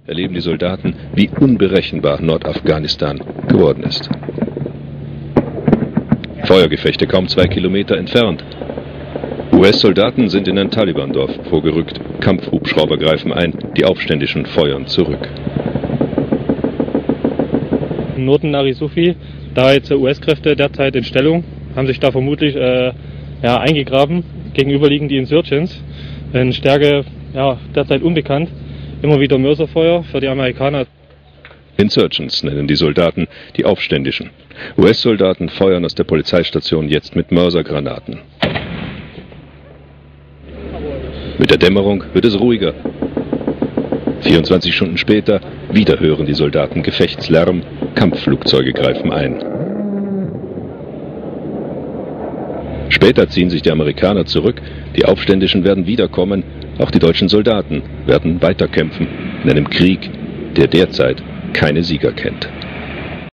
erleben die Soldaten, wie unberechenbar Nordafghanistan geworden ist. Feuergefechte kaum 2 Kilometer entfernt. US-Soldaten sind in ein Taliban-Dorf vorgerückt. Kampfhubschrauber greifen ein, die Aufständischen feuern zurück. Im Norden Arisufi, da jetzt US-Kräfte derzeit in Stellung, haben sich da vermutlich eingegraben. Gegenüber liegen die Insurgents, in Stärke derzeit unbekannt. Immer wieder Mörserfeuer für die Amerikaner. Insurgents nennen die Soldaten die Aufständischen. US-Soldaten feuern aus der Polizeistation jetzt mit Mörsergranaten. Mit der Dämmerung wird es ruhiger. 24 Stunden später, wieder hören die Soldaten Gefechtslärm, Kampfflugzeuge greifen ein. Später ziehen sich die Amerikaner zurück, die Aufständischen werden wiederkommen, auch die deutschen Soldaten werden weiterkämpfen in einem Krieg, der derzeit keine Sieger kennt.